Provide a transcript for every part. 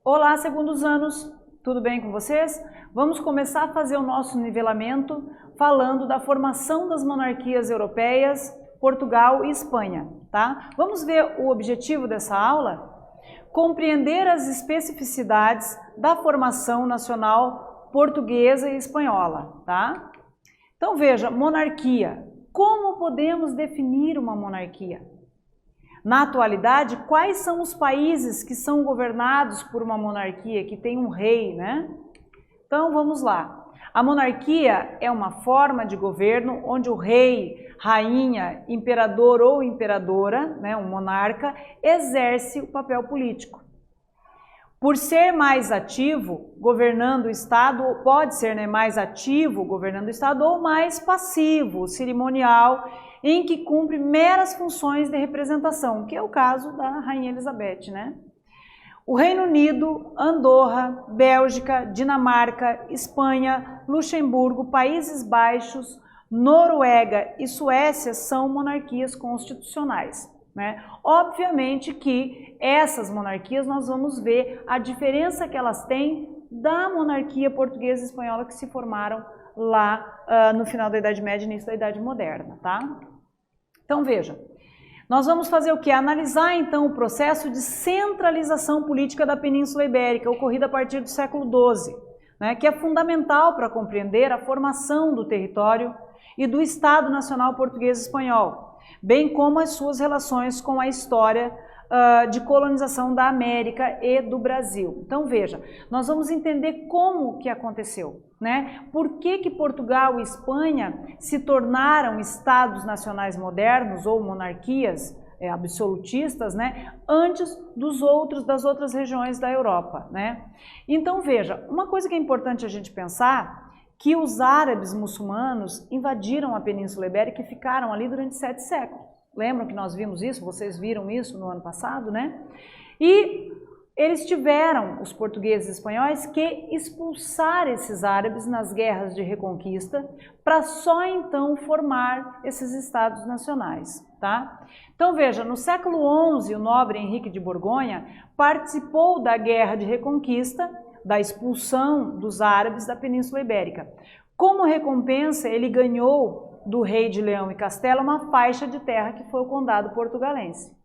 Olá, segundos anos, tudo bem com vocês? Vamos começar a fazer o nosso nivelamento falando da formação das monarquias europeias, Portugal e Espanha, tá? Vamos ver o objetivo dessa aula? Compreender as especificidades da formação nacional portuguesa e espanhola, tá? Então veja, monarquia. Como podemos definir uma monarquia? Na atualidade, quais são os países que são governados por uma monarquia, que tem um rei, né? Então vamos lá. A monarquia é uma forma de governo onde o rei, rainha, imperador ou imperadora, né, um monarca, exerce o papel político. Por ser mais ativo governando o Estado, pode ser, né, mais ativo governando o Estado ou mais passivo, cerimonial, em que cumpre meras funções de representação, que é o caso da Rainha Elizabeth, né? O Reino Unido, Andorra, Bélgica, Dinamarca, Espanha, Luxemburgo, Países Baixos, Noruega e Suécia são monarquias constitucionais, né? Obviamente que essas monarquias nós vamos ver a diferença que elas têm da monarquia portuguesa e espanhola que se formaram lá no final da Idade Média e início da Idade Moderna, tá? Então veja, nós vamos fazer o que? Analisar então o processo de centralização política da Península Ibérica, ocorrido a partir do século XII, né, que é fundamental para compreender a formação do território e do Estado Nacional Português e Espanhol, bem como as suas relações com a história de colonização da América e do Brasil. Então veja, nós vamos entender como que aconteceu, né? Por que Portugal e Espanha se tornaram estados nacionais modernos ou monarquias absolutistas, né? Antes das outras regiões da Europa, né? Então veja, uma coisa que é importante a gente pensar, que os árabes muçulmanos invadiram a Península Ibérica e ficaram ali durante 7 séculos. Lembram que nós vimos isso? Vocês viram isso no ano passado, né? E eles tiveram, os portugueses e espanhóis, que expulsar esses árabes nas guerras de reconquista para só então formar esses estados nacionais, tá? Então veja, no século XI, o nobre Henrique de Borgonha participou da guerra de reconquista, da expulsão dos árabes da Península Ibérica. Como recompensa, ele ganhou do rei de Leão e Castela uma faixa de terra que foi o condado portugalense.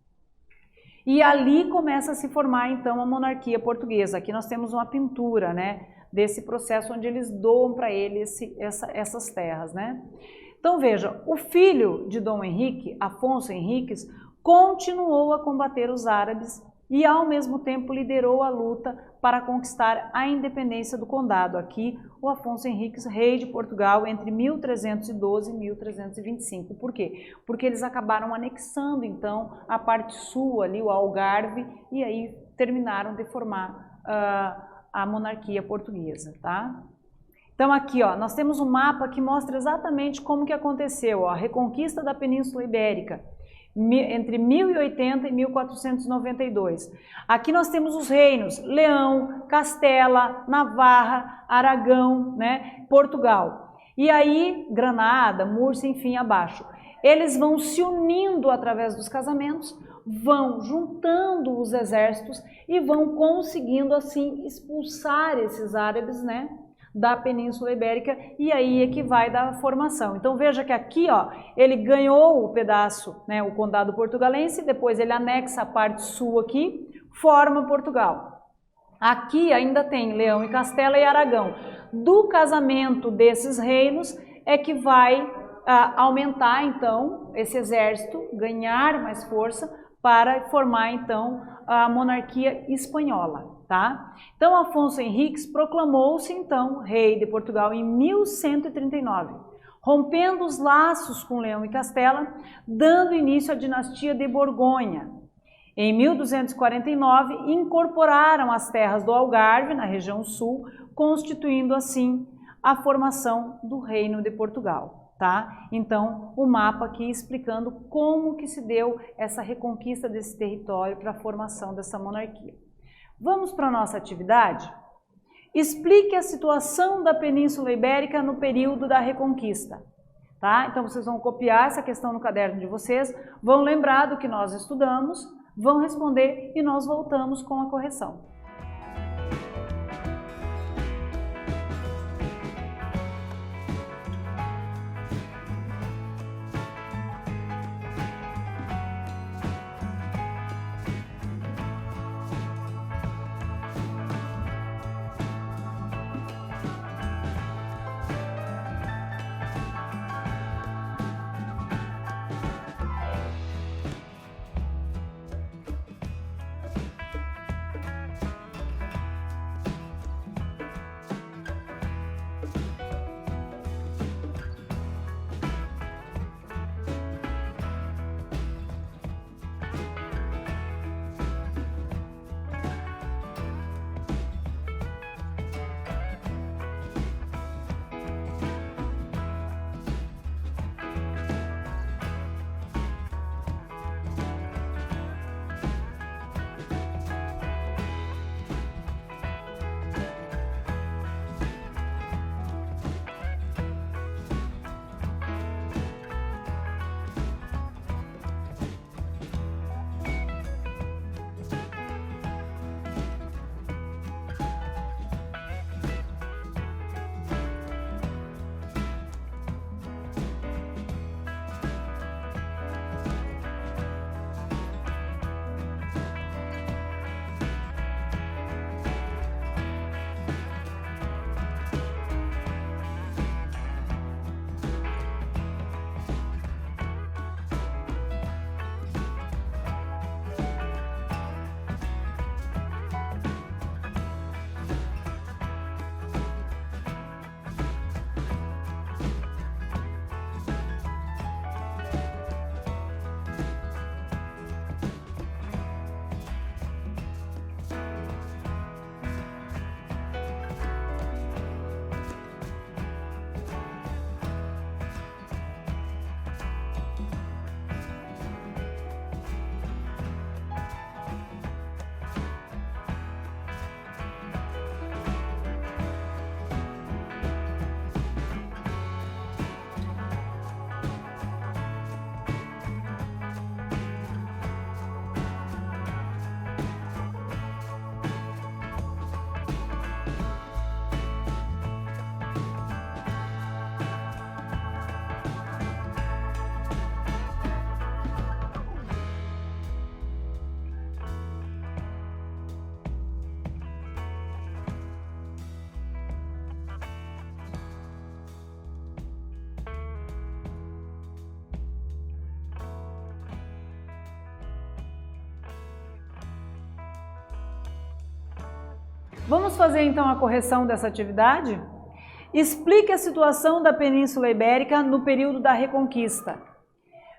E ali começa a se formar então a monarquia portuguesa. Aqui nós temos uma pintura, né, desse processo onde eles doam para ele essas terras, né? Então veja, o filho de Dom Henrique, Afonso Henriques, continuou a combater os árabes e ao mesmo tempo liderou a luta para conquistar a independência do condado. Aqui o Afonso Henriques, rei de Portugal, entre 1312 e 1325. Por quê? Porque eles acabaram anexando então a parte sul ali, o Algarve, e aí terminaram de formar a monarquia portuguesa, tá? Então aqui, ó, nós temos um mapa que mostra exatamente como que aconteceu, ó, a reconquista da Península Ibérica entre 1080 e 1492. Aqui nós temos os reinos Leão, Castela, Navarra, Aragão, né, Portugal. E aí Granada, Múrcia, enfim, abaixo. Eles vão se unindo através dos casamentos, vão juntando os exércitos e vão conseguindo assim expulsar esses árabes, né, da Península Ibérica, e aí é que vai dar a formação. Então veja que aqui, ó, ele ganhou o pedaço, né, o condado portugalense, depois ele anexa a parte sul aqui, forma Portugal. Aqui ainda tem Leão e Castela e Aragão. Do casamento desses reinos é que vai aumentar então esse exército, ganhar mais força para formar então a monarquia espanhola. Tá? Então Afonso Henriques proclamou-se então rei de Portugal em 1139, rompendo os laços com Leão e Castela, dando início à dinastia de Borgonha. Em 1249 incorporaram as terras do Algarve na região sul, constituindo assim a formação do Reino de Portugal. Tá? Então o mapa aqui explicando como que se deu essa reconquista desse território para a formação dessa monarquia. Vamos para a nossa atividade? Explique a situação da Península Ibérica no período da Reconquista. Tá? Então vocês vão copiar essa questão no caderno de vocês, vão lembrar do que nós estudamos, vão responder e nós voltamos com a correção. Vamos fazer então a correção dessa atividade? Explique a situação da Península Ibérica no período da Reconquista.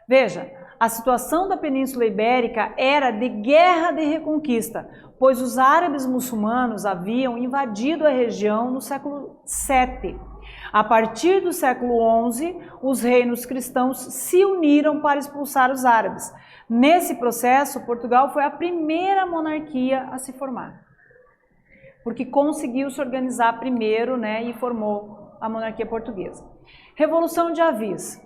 Veja, a situação da Península Ibérica era de guerra de reconquista, pois os árabes muçulmanos haviam invadido a região no século VII. A partir do século XI, os reinos cristãos se uniram para expulsar os árabes. Nesse processo, Portugal foi a primeira monarquia a se formar, porque conseguiu se organizar primeiro, né, e formou a monarquia portuguesa. Revolução de Avis.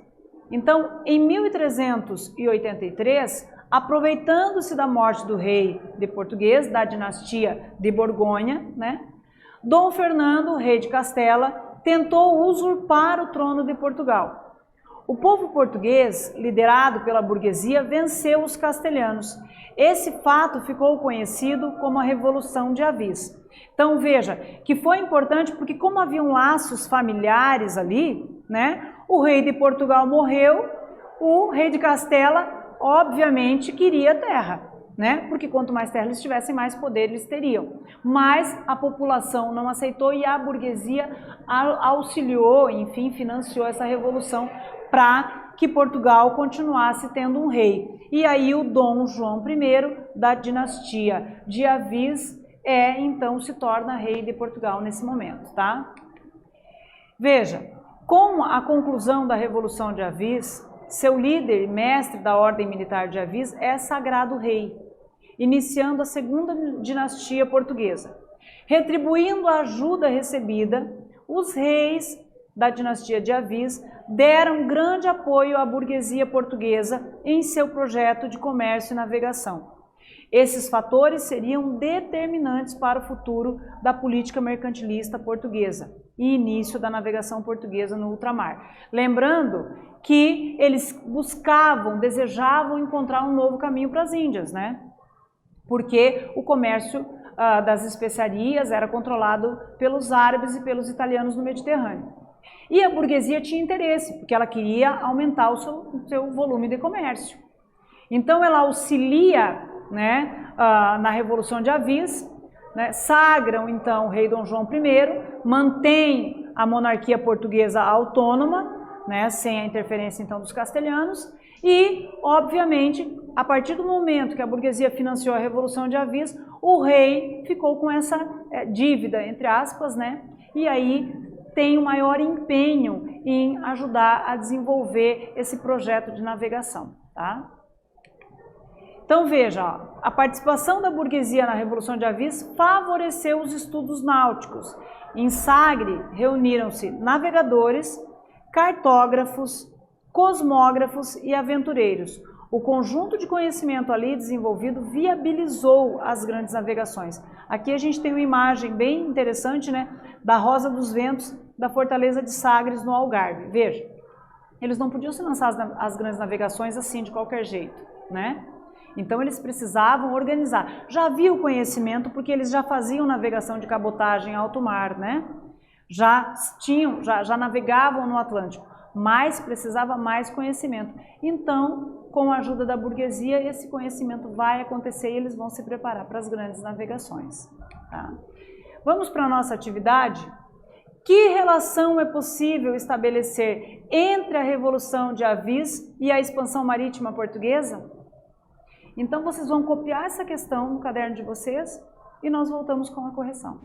Então, em 1383, aproveitando-se da morte do rei de português, da dinastia de Borgonha, né, Dom Fernando, rei de Castela, tentou usurpar o trono de Portugal. O povo português, liderado pela burguesia, venceu os castelhanos. Esse fato ficou conhecido como a Revolução de Avis. Então veja que foi importante porque como haviam laços familiares ali, né, o rei de Portugal morreu, o rei de Castela obviamente queria terra, né, porque quanto mais terra eles tivessem, mais poder eles teriam. Mas a população não aceitou e a burguesia auxiliou, enfim, financiou essa revolução para que Portugal continuasse tendo um rei. E aí o Dom João I da dinastia de Avis então se torna rei de Portugal nesse momento, tá? Veja, com a conclusão da Revolução de Avis, seu líder e mestre da ordem militar de Avis é Sagrado Rei, iniciando a segunda dinastia portuguesa. Retribuindo a ajuda recebida, os reis da dinastia de Avis deram grande apoio à burguesia portuguesa em seu projeto de comércio e navegação. Esses fatores seriam determinantes para o futuro da política mercantilista portuguesa e início da navegação portuguesa no ultramar. Lembrando que eles desejavam encontrar um novo caminho para as Índias, né? Porque o comércio das especiarias era controlado pelos árabes e pelos italianos no Mediterrâneo. E a burguesia tinha interesse, porque ela queria aumentar o seu volume de comércio. Então ela auxilia, né, na Revolução de Avis, né, sagram então o rei Dom João I, mantém a monarquia portuguesa autônoma, né, sem a interferência então dos castelhanos, e obviamente a partir do momento que a burguesia financiou a Revolução de Avis, o rei ficou com essa dívida, entre aspas, né, e aí tem o maior empenho em ajudar a desenvolver esse projeto de navegação, tá? Então veja, ó, a participação da burguesia na Revolução de Avis favoreceu os estudos náuticos. Em Sagre reuniram-se navegadores, cartógrafos, cosmógrafos e aventureiros. O conjunto de conhecimento ali desenvolvido viabilizou as grandes navegações. Aqui a gente tem uma imagem bem interessante, né, da Rosa dos Ventos, da Fortaleza de Sagres, no Algarve. Veja, eles não podiam se lançar as grandes navegações assim, de qualquer jeito, né? Então eles precisavam organizar. Já havia o conhecimento porque eles já faziam navegação de cabotagem em alto mar, né? Já navegavam no Atlântico, mas precisava mais conhecimento. Então, com a ajuda da burguesia, esse conhecimento vai acontecer e eles vão se preparar para as grandes navegações, tá? Vamos para a nossa atividade? Que relação é possível estabelecer entre a Revolução de Avis e a expansão marítima portuguesa? Então, vocês vão copiar essa questão no caderno de vocês e nós voltamos com a correção.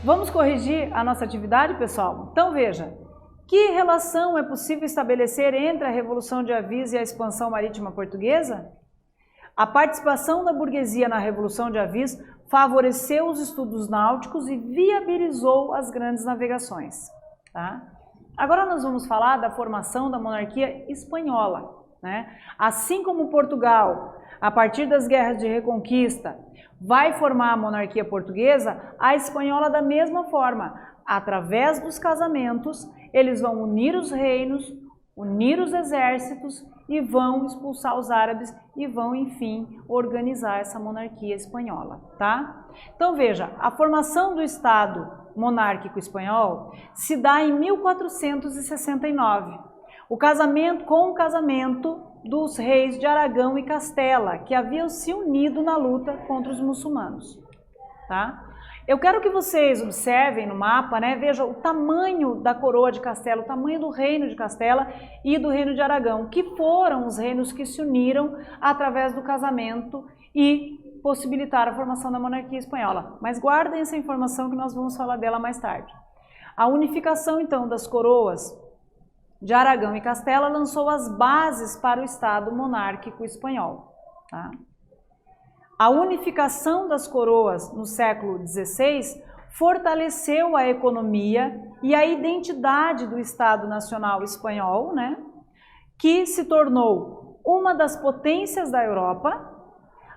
Vamos corrigir a nossa atividade, pessoal? Então veja, que relação é possível estabelecer entre a Revolução de Avis e a expansão marítima portuguesa? A participação da burguesia na Revolução de Avis favoreceu os estudos náuticos e viabilizou as grandes navegações. Tá? Agora nós vamos falar da formação da monarquia espanhola. Né? Assim como Portugal, a partir das guerras de reconquista, vai formar a monarquia portuguesa, a espanhola da mesma forma. Através dos casamentos, eles vão unir os reinos, unir os exércitos e vão expulsar os árabes e vão, enfim, organizar essa monarquia espanhola, tá? Então veja, a formação do Estado monárquico espanhol se dá em 1469, com o casamento dos reis de Aragão e Castela, que haviam se unido na luta contra os muçulmanos, tá? Eu quero que vocês observem no mapa, né, vejam o tamanho da coroa de Castela, o tamanho do reino de Castela e do reino de Aragão, que foram os reinos que se uniram através do casamento e possibilitaram a formação da monarquia espanhola. Mas guardem essa informação que nós vamos falar dela mais tarde. A unificação, então, das coroas de Aragão e Castela lançou as bases para o Estado monárquico espanhol. Tá? A unificação das coroas no século XVI fortaleceu a economia e a identidade do Estado Nacional Espanhol, né, que se tornou uma das potências da Europa.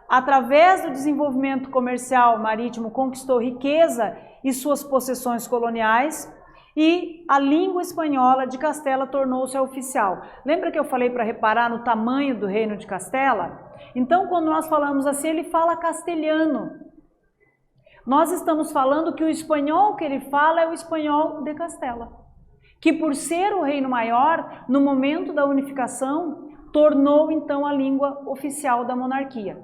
Através do desenvolvimento comercial marítimo, conquistou riqueza e suas possessões coloniais, e a língua espanhola de Castela tornou-se a oficial. Lembra que eu falei para reparar no tamanho do reino de Castela? Então, quando nós falamos assim, ele fala castelhano. Nós estamos falando que o espanhol que ele fala é o espanhol de Castela, que por ser o reino maior, no momento da unificação, tornou então a língua oficial da monarquia.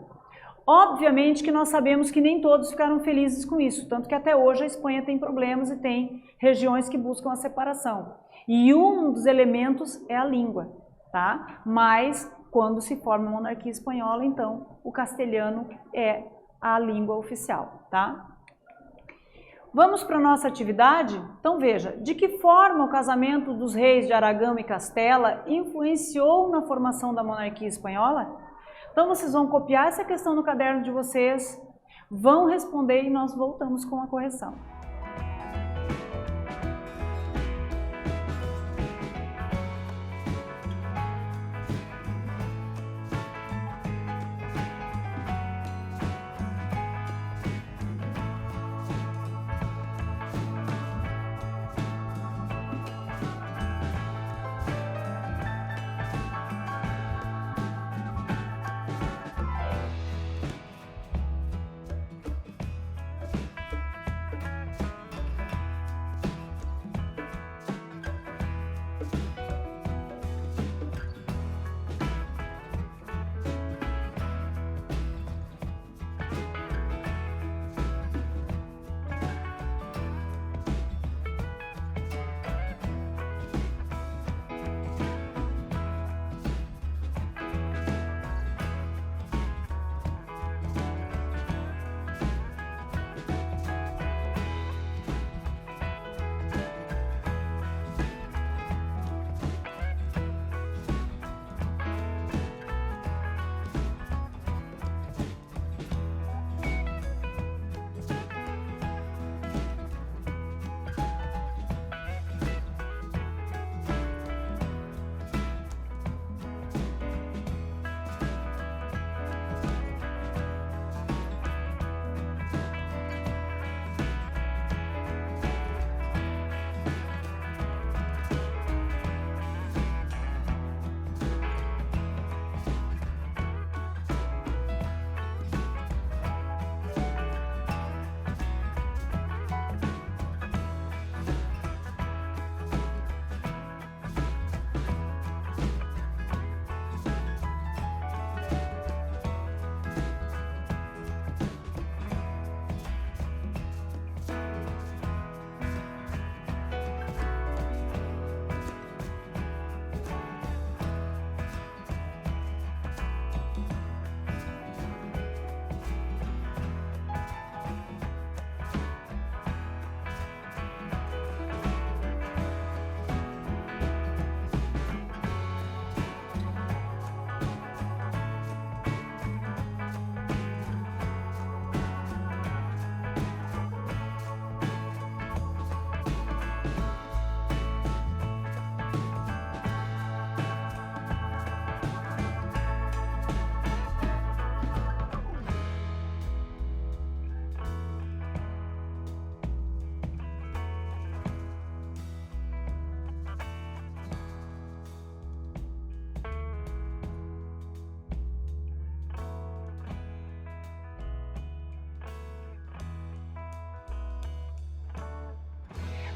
Obviamente que nós sabemos que nem todos ficaram felizes com isso, tanto que até hoje a Espanha tem problemas e tem regiões que buscam a separação. E um dos elementos é a língua, tá? Mas quando se forma a monarquia espanhola, então o castelhano é a língua oficial, tá? Vamos para a nossa atividade? Então veja, de que forma o casamento dos reis de Aragão e Castela influenciou na formação da monarquia espanhola? Então vocês vão copiar essa questão no caderno de vocês, vão responder e nós voltamos com a correção.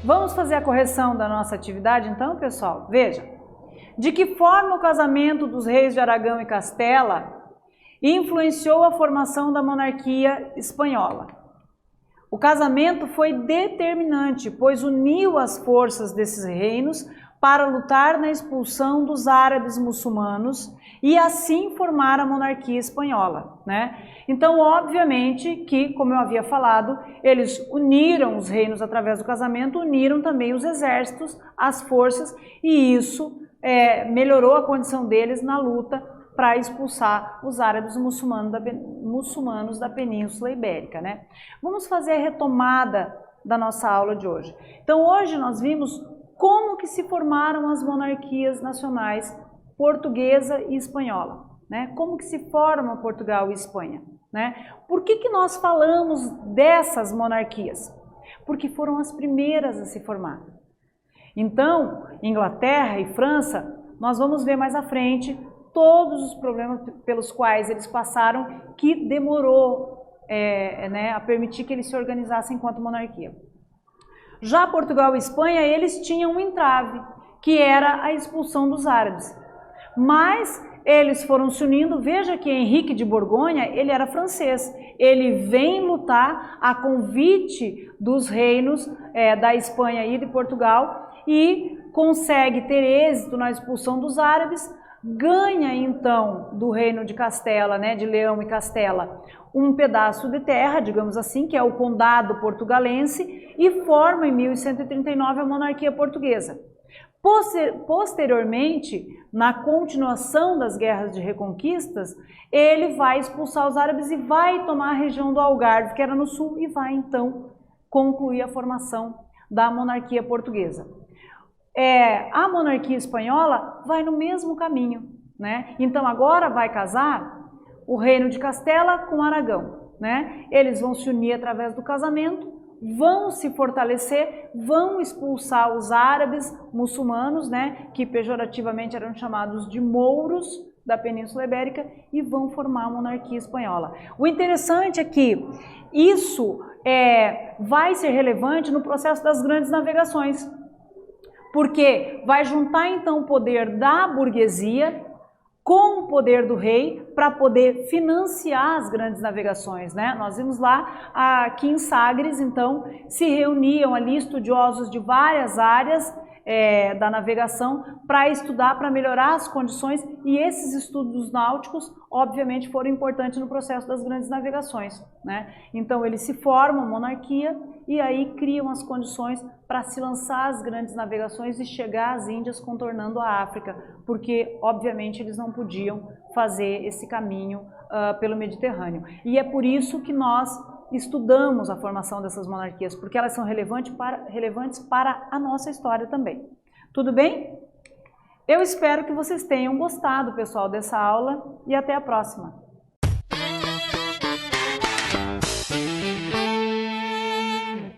Vamos fazer a correção da nossa atividade então, pessoal? Veja, de que forma o casamento dos reis de Aragão e Castela influenciou a formação da monarquia espanhola? O casamento foi determinante, pois uniu as forças desses reinos para lutar na expulsão dos árabes muçulmanos e assim formar a monarquia espanhola, né? Então, obviamente que, como eu havia falado, eles uniram os reinos através do casamento, uniram também os exércitos, as forças, e isso melhorou a condição deles na luta para expulsar os árabes muçulmanos da Península Ibérica, né? Vamos fazer a retomada da nossa aula de hoje. Então, hoje nós vimos como que se formaram as monarquias nacionais portuguesa e espanhola, né? Como que se forma Portugal e Espanha, né? Por que nós falamos dessas monarquias? Porque foram as primeiras a se formar. Então, Inglaterra e França, nós vamos ver mais à frente todos os problemas pelos quais eles passaram, que demorou a permitir que eles se organizassem enquanto monarquia. Já Portugal e Espanha, eles tinham um entrave, que era a expulsão dos árabes. Mas eles foram se unindo. Veja que Henrique de Borgonha, ele era francês. Ele vem lutar a convite dos reinos da Espanha e de Portugal e consegue ter êxito na expulsão dos árabes. Ganha então do reino de Castela, né, de Leão e Castela, um pedaço de terra, digamos assim, que é o Condado Portugalense, e forma em 1139 a monarquia portuguesa. Posteriormente, na continuação das guerras de reconquistas, ele vai expulsar os árabes e vai tomar a região do Algarve, que era no sul, e vai então concluir a formação da monarquia portuguesa. A monarquia espanhola vai no mesmo caminho, né? Então agora vai casar o reino de Castela com Aragão, né? Eles vão se unir através do casamento, vão se fortalecer, vão expulsar os árabes muçulmanos, né? Que pejorativamente eram chamados de mouros da Península Ibérica, e vão formar a monarquia espanhola. O interessante é que isso vai ser relevante no processo das grandes navegações, porque vai juntar então o poder da burguesia com o poder do rei para poder financiar as grandes navegações, né? Nós vimos lá aqui em Sagres, então, se reuniam ali estudiosos de várias áreas da navegação para estudar, para melhorar as condições, e esses estudos náuticos, obviamente, foram importantes no processo das grandes navegações, né? Então, eles se formam monarquia e aí criam as condições para se lançar as grandes navegações e chegar às Índias, contornando a África, porque, obviamente, eles não podiam fazer esse caminho pelo Mediterrâneo. E é por isso que nós estudamos a formação dessas monarquias, porque elas são relevantes para a nossa história também. Tudo bem? Eu espero que vocês tenham gostado, pessoal, dessa aula, e até a próxima.